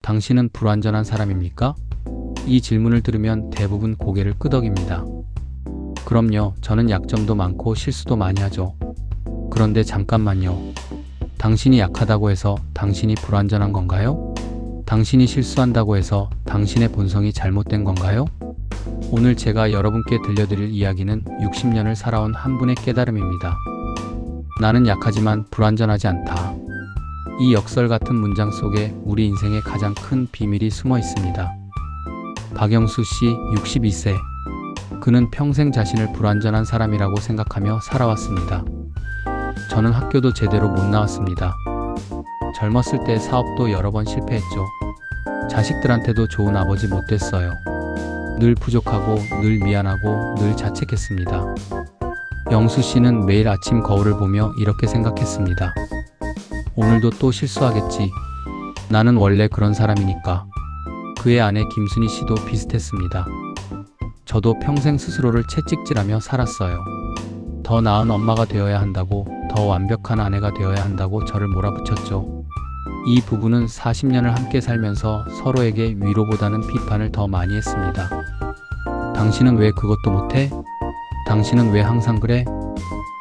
당신은 불완전한 사람입니까? 이 질문을 들으면 대부분 고개를 끄덕입니다. 그럼요, 저는 약점도 많고 실수도 많이 하죠. 그런데 잠깐만요. 당신이 약하다고 해서 당신이 불완전한 건가요? 당신이 실수한다고 해서 당신의 본성이 잘못된 건가요? 오늘 제가 여러분께 들려드릴 이야기는 60년을 살아온 한 분의 깨달음입니다. 나는 약하지만 불완전하지 않다. 이 역설 같은 문장 속에 우리 인생의 가장 큰 비밀이 숨어 있습니다. 박영수 씨 62세. 그는 평생 자신을 불완전한 사람이라고 생각하며 살아왔습니다. 저는 학교도 제대로 못 나왔습니다. 젊었을 때 사업도 여러 번 실패했죠. 자식들한테도 좋은 아버지 못 됐어요. 늘 부족하고 늘 미안하고 늘 자책했습니다. 영수 씨는 매일 아침 거울을 보며 이렇게 생각했습니다. 오늘도 또 실수하겠지. 나는 원래 그런 사람이니까. 그의 아내 김순희 씨도 비슷했습니다. 저도 평생 스스로를 채찍질하며 살았어요. 더 나은 엄마가 되어야 한다고, 더 완벽한 아내가 되어야 한다고 저를 몰아붙였죠. 이 부부는 40년을 함께 살면서 서로에게 위로보다는 비판을 더 많이 했습니다. 당신은 왜 그것도 못해? 당신은 왜 항상 그래?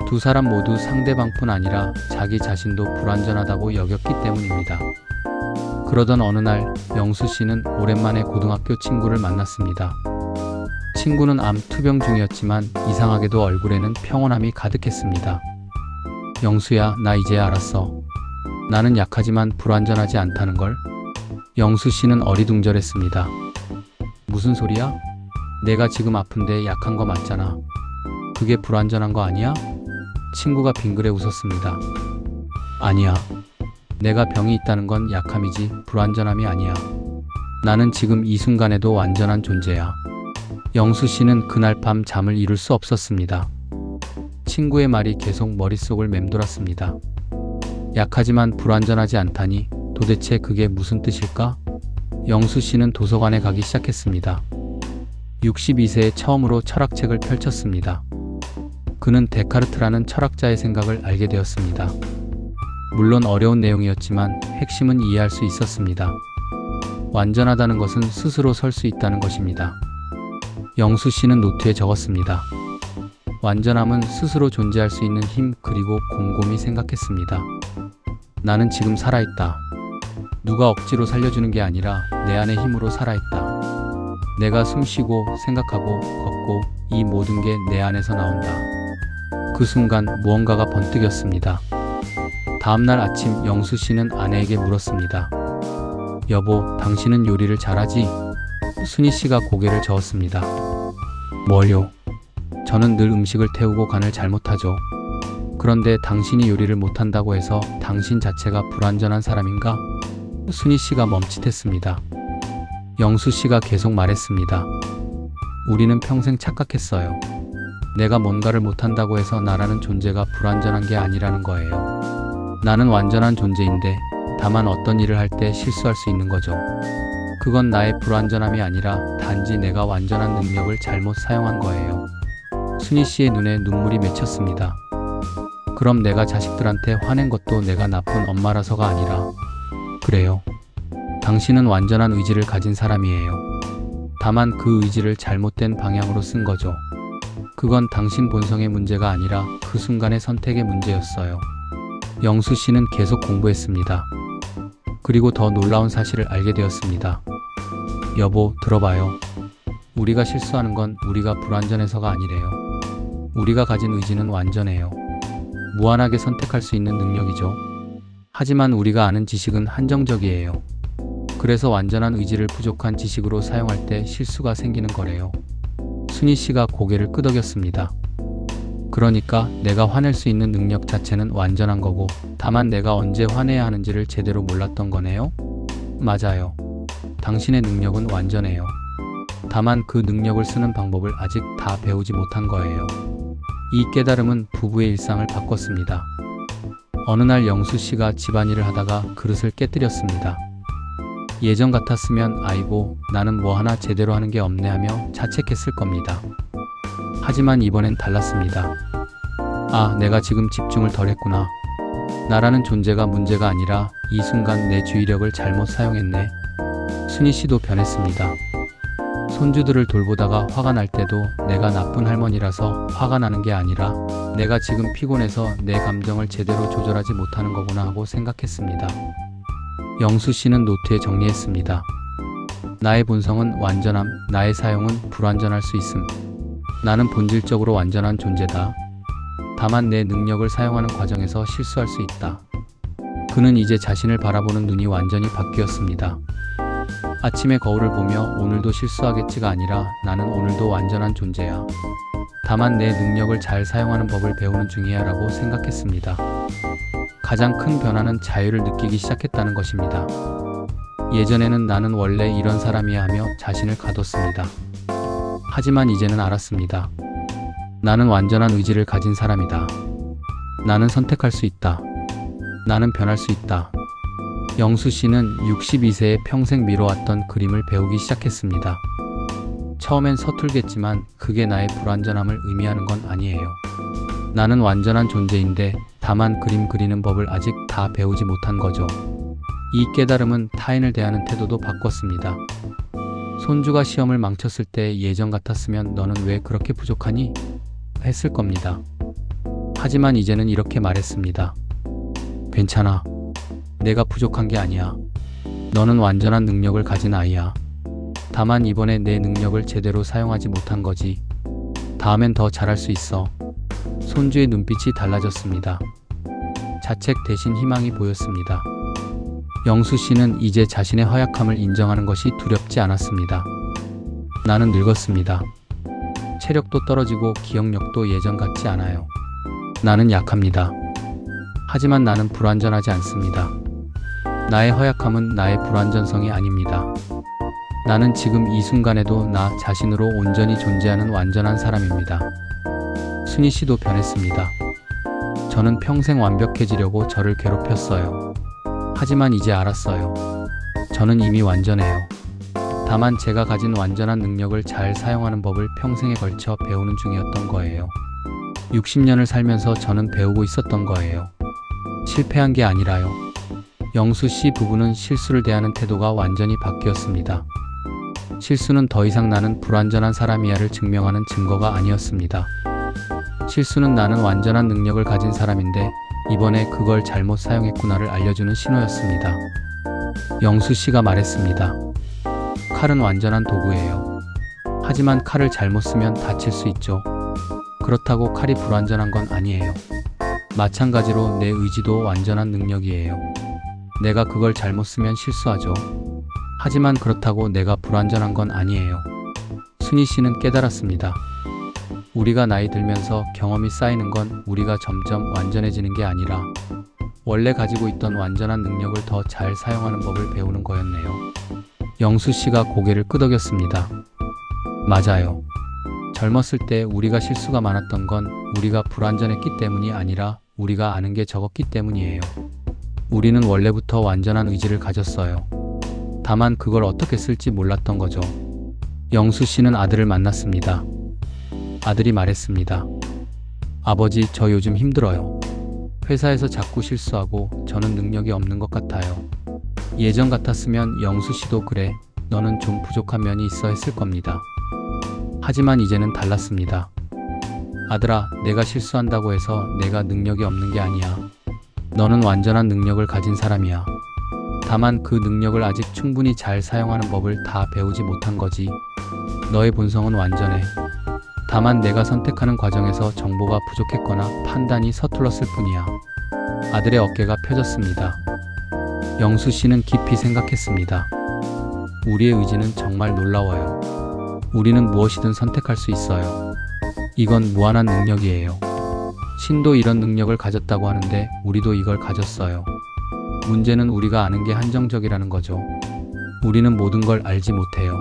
두 사람 모두 상대방뿐 아니라 자기 자신도 불완전하다고 여겼기 때문입니다. 그러던 어느 날 영수 씨는 오랜만에 고등학교 친구를 만났습니다. 친구는 암 투병 중이었지만 이상하게도 얼굴에는 평온함이 가득했습니다. 영수야, 나 이제 알았어. 나는 약하지만 불완전하지 않다는 걸. 영수 씨는 어리둥절했습니다. 무슨 소리야? 내가 지금 아픈데 약한 거 맞잖아. 그게 불완전한 거 아니야? 친구가 빙그레 웃었습니다. 아니야. 내가 병이 있다는 건 약함이지 불완전함이 아니야. 나는 지금 이 순간에도 완전한 존재야. 영수 씨는 그날 밤 잠을 이룰 수 없었습니다. 친구의 말이 계속 머릿속을 맴돌았습니다. 약하지만 불완전하지 않다니 도대체 그게 무슨 뜻일까? 영수 씨는 도서관에 가기 시작했습니다. 62세에 처음으로 철학책을 펼쳤습니다. 그는 데카르트라는 철학자의 생각을 알게 되었습니다. 물론 어려운 내용이었지만 핵심은 이해할 수 있었습니다. 완전하다는 것은 스스로 설 수 있다는 것입니다. 영수 씨는 노트에 적었습니다. 완전함은 스스로 존재할 수 있는 힘, 그리고 곰곰이 생각했습니다. 나는 지금 살아있다. 누가 억지로 살려주는 게 아니라 내 안의 힘으로 살아있다. 내가 숨쉬고 생각하고 걷고 이 모든 게 내 안에서 나온다. 그 순간 무언가가 번뜩였습니다. 다음날 아침 영수 씨는 아내에게 물었습니다. 여보, 당신은 요리를 잘하지? 순희 씨가 고개를 저었습니다. 뭘요? 저는 늘 음식을 태우고 간을 잘못하죠. 그런데 당신이 요리를 못한다고 해서 당신 자체가 불완전한 사람인가? 순희 씨가 멈칫했습니다. 영수 씨가 계속 말했습니다. 우리는 평생 착각했어요. 내가 뭔가를 못한다고 해서 나라는 존재가 불완전한 게 아니라는 거예요. 나는 완전한 존재인데 다만 어떤 일을 할 때 실수할 수 있는 거죠. 그건 나의 불완전함이 아니라 단지 내가 완전한 능력을 잘못 사용한 거예요. 순희 씨의 눈에 눈물이 맺혔습니다. 그럼 내가 자식들한테 화낸 것도 내가 나쁜 엄마라서가 아니라. 그래요. 당신은 완전한 의지를 가진 사람이에요. 다만 그 의지를 잘못된 방향으로 쓴 거죠. 그건 당신 본성의 문제가 아니라 그 순간의 선택의 문제였어요. 영수 씨는 계속 공부했습니다. 그리고 더 놀라운 사실을 알게 되었습니다. 여보, 들어봐요. 우리가 실수하는 건 우리가 불완전해서가 아니래요. 우리가 가진 의지는 완전해요. 무한하게 선택할 수 있는 능력이죠. 하지만 우리가 아는 지식은 한정적이에요. 그래서 완전한 의지를 부족한 지식으로 사용할 때 실수가 생기는 거래요. 순희 씨가 고개를 끄덕였습니다. 그러니까 내가 화낼 수 있는 능력 자체는 완전한 거고, 다만 내가 언제 화내야 하는지를 제대로 몰랐던 거네요? 맞아요. 당신의 능력은 완전해요. 다만 그 능력을 쓰는 방법을 아직 다 배우지 못한 거예요. 이 깨달음은 부부의 일상을 바꿨습니다. 어느 날 영수 씨가 집안일을 하다가 그릇을 깨뜨렸습니다. 예전 같았으면 아이고, 나는 뭐 하나 제대로 하는 게 없네 하며 자책했을 겁니다. 하지만 이번엔 달랐습니다. 아, 내가 지금 집중을 덜 했구나. 나라는 존재가 문제가 아니라 이 순간 내 주의력을 잘못 사용했네. 순희 씨도 변했습니다. 손주들을 돌보다가 화가 날 때도 내가 나쁜 할머니라서 화가 나는 게 아니라 내가 지금 피곤해서 내 감정을 제대로 조절하지 못하는 거구나 하고 생각했습니다. 영수 씨는 노트에 정리했습니다. 나의 본성은 완전함, 나의 사용은 불완전할 수 있음. 나는 본질적으로 완전한 존재다. 다만 내 능력을 사용하는 과정에서 실수할 수 있다. 그는 이제 자신을 바라보는 눈이 완전히 바뀌었습니다. 아침에 거울을 보며 오늘도 실수하겠지가 아니라 나는 오늘도 완전한 존재야. 다만 내 능력을 잘 사용하는 법을 배우는 중이야 라고 생각했습니다. 가장 큰 변화는 자유를 느끼기 시작했다는 것입니다. 예전에는 나는 원래 이런 사람이야 하며 자신을 가뒀습니다. 하지만 이제는 알았습니다. 나는 완전한 의지를 가진 사람이다. 나는 선택할 수 있다. 나는 변할 수 있다. 영수 씨는 62세에 평생 미뤄왔던 그림을 배우기 시작했습니다. 처음엔 서툴겠지만 그게 나의 불완전함을 의미하는 건 아니에요. 나는 완전한 존재인데 다만 그림 그리는 법을 아직 다 배우지 못한 거죠. 이 깨달음은 타인을 대하는 태도도 바꿨습니다. 손주가 시험을 망쳤을 때 예전 같았으면 너는 왜 그렇게 부족하니? 했을 겁니다. 하지만 이제는 이렇게 말했습니다. 괜찮아. 내가 부족한 게 아니야. 너는 완전한 능력을 가진 아이야. 다만 이번에 내 능력을 제대로 사용하지 못한 거지. 다음엔 더 잘할 수 있어. 손주의 눈빛이 달라졌습니다. 자책 대신 희망이 보였습니다. 영수 씨는 이제 자신의 허약함을 인정하는 것이 두렵지 않았습니다. 나는 늙었습니다. 체력도 떨어지고 기억력도 예전 같지 않아요. 나는 약합니다. 하지만 나는 불완전하지 않습니다. 나의 허약함은 나의 불완전성이 아닙니다. 나는 지금 이 순간에도 나 자신으로 온전히 존재하는 완전한 사람입니다. 순희 씨도 변했습니다. 저는 평생 완벽해지려고 저를 괴롭혔어요. 하지만 이제 알았어요. 저는 이미 완전해요. 다만 제가 가진 완전한 능력을 잘 사용하는 법을 평생에 걸쳐 배우는 중이었던 거예요. 60년을 살면서 저는 배우고 있었던 거예요. 실패한 게 아니라요. 영수 씨 부부는 실수를 대하는 태도가 완전히 바뀌었습니다. 실수는 더 이상 나는 불완전한 사람이야를 증명하는 증거가 아니었습니다. 실수는 나는 완전한 능력을 가진 사람인데 이번에 그걸 잘못 사용했구나를 알려주는 신호였습니다. 영수 씨가 말했습니다. 칼은 완전한 도구예요. 하지만 칼을 잘못 쓰면 다칠 수 있죠. 그렇다고 칼이 불완전한 건 아니에요. 마찬가지로 내 의지도 완전한 능력이에요. 내가 그걸 잘못 쓰면 실수하죠. 하지만 그렇다고 내가 불완전한 건 아니에요. 순희 씨는 깨달았습니다. 우리가 나이 들면서 경험이 쌓이는 건 우리가 점점 완전해지는 게 아니라 원래 가지고 있던 완전한 능력을 더 잘 사용하는 법을 배우는 거였네요. 영수 씨가 고개를 끄덕였습니다. 맞아요. 젊었을 때 우리가 실수가 많았던 건 우리가 불완전했기 때문이 아니라 우리가 아는 게 적었기 때문이에요. 우리는 원래부터 완전한 의지를 가졌어요. 다만 그걸 어떻게 쓸지 몰랐던 거죠. 영수 씨는 아들을 만났습니다. 아들이 말했습니다. 아버지, 저 요즘 힘들어요. 회사에서 자꾸 실수하고 저는 능력이 없는 것 같아요. 예전 같았으면 영수 씨도 그래, 너는 좀 부족한 면이 있어 했을 겁니다. 하지만 이제는 달랐습니다. 아들아, 내가 실수한다고 해서 내가 능력이 없는 게 아니야. 너는 완전한 능력을 가진 사람이야. 다만 그 능력을 아직 충분히 잘 사용하는 법을 다 배우지 못한 거지. 너의 본성은 완전해. 다만 내가 선택하는 과정에서 정보가 부족했거나 판단이 서툴렀을 뿐이야. 아들의 어깨가 펴졌습니다. 영수 씨는 깊이 생각했습니다. 우리의 의지는 정말 놀라워요. 우리는 무엇이든 선택할 수 있어요. 이건 무한한 능력이에요. 신도 이런 능력을 가졌다고 하는데 우리도 이걸 가졌어요. 문제는 우리가 아는 게 한정적이라는 거죠. 우리는 모든 걸 알지 못해요.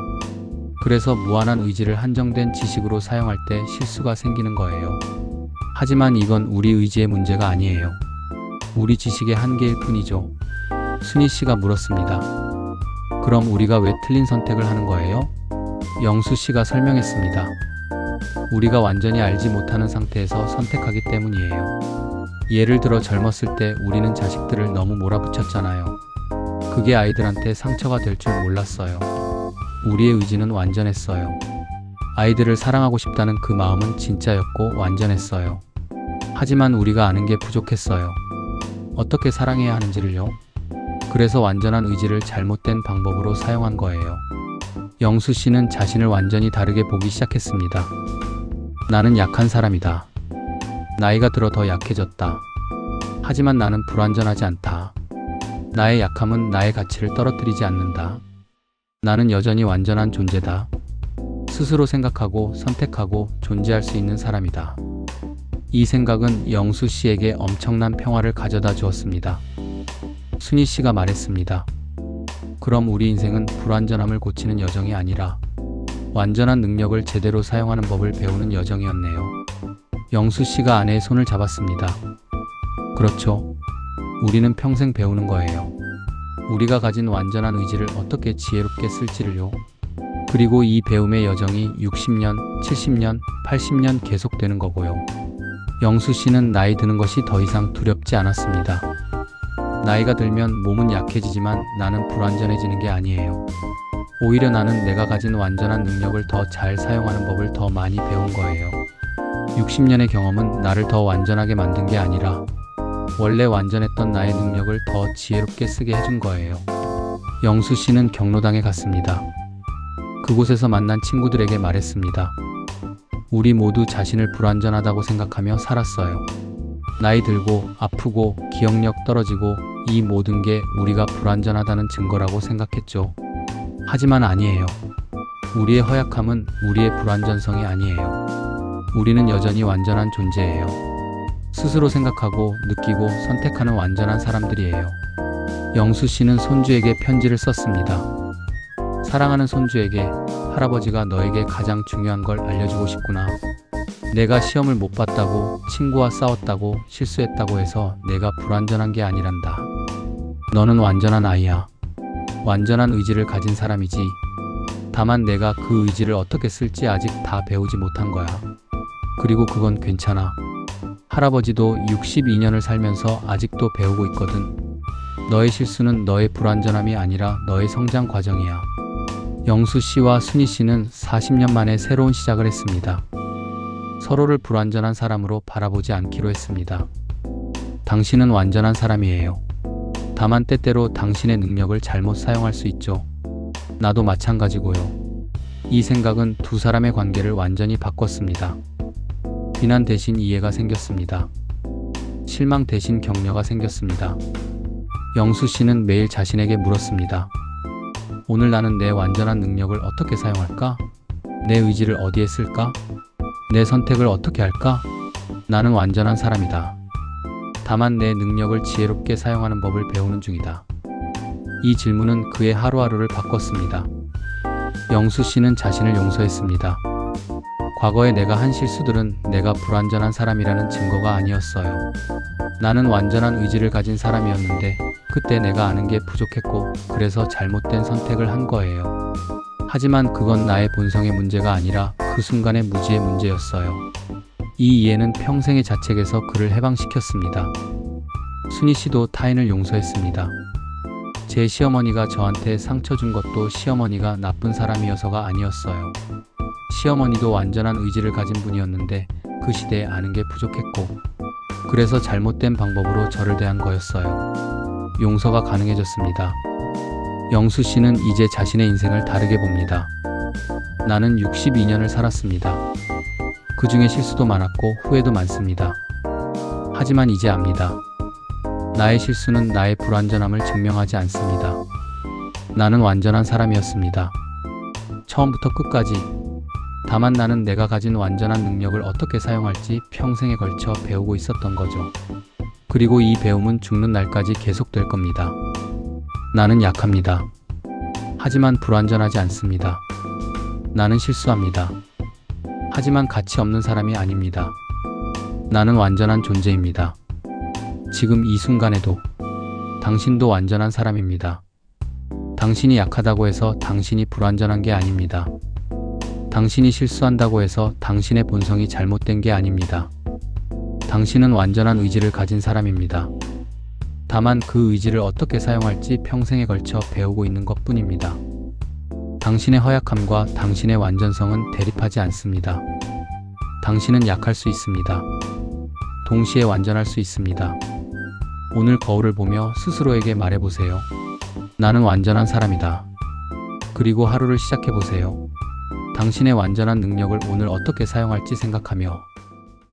그래서 무한한 의지를 한정된 지식으로 사용할 때 실수가 생기는 거예요. 하지만 이건 우리 의지의 문제가 아니에요. 우리 지식의 한계일 뿐이죠. 순희 씨가 물었습니다. 그럼 우리가 왜 틀린 선택을 하는 거예요? 영수 씨가 설명했습니다. 우리가 완전히 알지 못하는 상태에서 선택하기 때문이에요. 예를 들어 젊었을 때 우리는 자식들을 너무 몰아붙였잖아요. 그게 아이들한테 상처가 될 줄 몰랐어요. 우리의 의지는 완전했어요. 아이들을 사랑하고 싶다는 그 마음은 진짜였고 완전했어요. 하지만 우리가 아는 게 부족했어요. 어떻게 사랑해야 하는지를요. 그래서 완전한 의지를 잘못된 방법으로 사용한 거예요. 영수 씨는 자신을 완전히 다르게 보기 시작했습니다. 나는 약한 사람이다. 나이가 들어 더 약해졌다. 하지만 나는 불완전하지 않다. 나의 약함은 나의 가치를 떨어뜨리지 않는다. 나는 여전히 완전한 존재다. 스스로 생각하고 선택하고 존재할 수 있는 사람이다. 이 생각은 영수 씨에게 엄청난 평화를 가져다 주었습니다. 순희 씨가 말했습니다. 그럼 우리 인생은 불완전함을 고치는 여정이 아니라 완전한 능력을 제대로 사용하는 법을 배우는 여정이었네요. 영수 씨가 아내의 손을 잡았습니다. 그렇죠. 우리는 평생 배우는 거예요. 우리가 가진 완전한 의지를 어떻게 지혜롭게 쓸지를요. 그리고 이 배움의 여정이 60년, 70년, 80년 계속되는 거고요. 영수 씨는 나이 드는 것이 더 이상 두렵지 않았습니다. 나이가 들면 몸은 약해지지만 나는 불완전해지는 게 아니에요. 오히려 나는 내가 가진 완전한 능력을 더 잘 사용하는 법을 더 많이 배운 거예요. 60년의 경험은 나를 더 완전하게 만든 게 아니라 원래 완전했던 나의 능력을 더 지혜롭게 쓰게 해준 거예요. 영수 씨는 경로당에 갔습니다. 그곳에서 만난 친구들에게 말했습니다. 우리 모두 자신을 불완전하다고 생각하며 살았어요. 나이 들고 아프고 기억력 떨어지고 이 모든 게 우리가 불완전하다는 증거라고 생각했죠. 하지만 아니에요. 우리의 허약함은 우리의 불완전성이 아니에요. 우리는 여전히 완전한 존재예요. 스스로 생각하고 느끼고 선택하는 완전한 사람들이에요. 영수 씨는 손주에게 편지를 썼습니다. 사랑하는 손주에게 할아버지가 너에게 가장 중요한 걸 알려주고 싶구나. 내가 시험을 못 봤다고 친구와 싸웠다고 실수했다고 해서 내가 불완전한 게 아니란다. 너는 완전한 아이야. 완전한 의지를 가진 사람이지. 다만 내가 그 의지를 어떻게 쓸지 아직 다 배우지 못한 거야. 그리고 그건 괜찮아. 할아버지도 62년을 살면서 아직도 배우고 있거든. 너의 실수는 너의 불완전함이 아니라 너의 성장 과정이야. 영수 씨와 순희 씨는 40년 만에 새로운 시작을 했습니다. 서로를 불완전한 사람으로 바라보지 않기로 했습니다. 당신은 완전한 사람이에요. 다만 때때로 당신의 능력을 잘못 사용할 수 있죠. 나도 마찬가지고요. 이 생각은 두 사람의 관계를 완전히 바꿨습니다. 비난 대신 이해가 생겼습니다. 실망 대신 격려가 생겼습니다. 영수 씨는 매일 자신에게 물었습니다. 오늘 나는 내 완전한 능력을 어떻게 사용할까? 내 의지를 어디에 쓸까? 내 선택을 어떻게 할까? 나는 완전한 사람이다. 다만 내 능력을 지혜롭게 사용하는 법을 배우는 중이다. 이 질문은 그의 하루하루를 바꿨습니다. 영수 씨는 자신을 용서했습니다. 과거에 내가 한 실수들은 내가 불완전한 사람이라는 증거가 아니었어요. 나는 완전한 의지를 가진 사람이었는데 그때 내가 아는 게 부족했고 그래서 잘못된 선택을 한 거예요. 하지만 그건 나의 본성의 문제가 아니라 그 순간의 무지의 문제였어요. 이 이해는 평생의 자책에서 그를 해방시켰습니다. 순희 씨도 타인을 용서했습니다. 제 시어머니가 저한테 상처 준 것도 시어머니가 나쁜 사람이어서가 아니었어요. 시어머니도 완전한 의지를 가진 분이었는데 그 시대에 아는 게 부족했고 그래서 잘못된 방법으로 저를 대한 거였어요. 용서가 가능해졌습니다. 영수 씨는 이제 자신의 인생을 다르게 봅니다. 나는 62년을 살았습니다. 그 중에 실수도 많았고 후회도 많습니다. 하지만 이제 압니다. 나의 실수는 나의 불완전함을 증명하지 않습니다. 나는 완전한 사람이었습니다. 처음부터 끝까지. 다만 나는 내가 가진 완전한 능력을 어떻게 사용할지 평생에 걸쳐 배우고 있었던 거죠. 그리고 이 배움은 죽는 날까지 계속될 겁니다. 나는 약합니다. 하지만 불완전하지 않습니다. 나는 실수합니다. 하지만 가치 없는 사람이 아닙니다. 나는 완전한 존재입니다. 지금 이 순간에도 당신도 완전한 사람입니다. 당신이 약하다고 해서 당신이 불완전한 게 아닙니다. 당신이 실수한다고 해서 당신의 본성이 잘못된 게 아닙니다. 당신은 완전한 의지를 가진 사람입니다. 다만 그 의지를 어떻게 사용할지 평생에 걸쳐 배우고 있는 것 뿐입니다. 당신의 허약함과 당신의 완전성은 대립하지 않습니다. 당신은 약할 수 있습니다. 동시에 완전할 수 있습니다. 오늘 거울을 보며 스스로에게 말해보세요. 나는 완전한 사람이다. 그리고 하루를 시작해보세요. 당신의 완전한 능력을 오늘 어떻게 사용할지 생각하며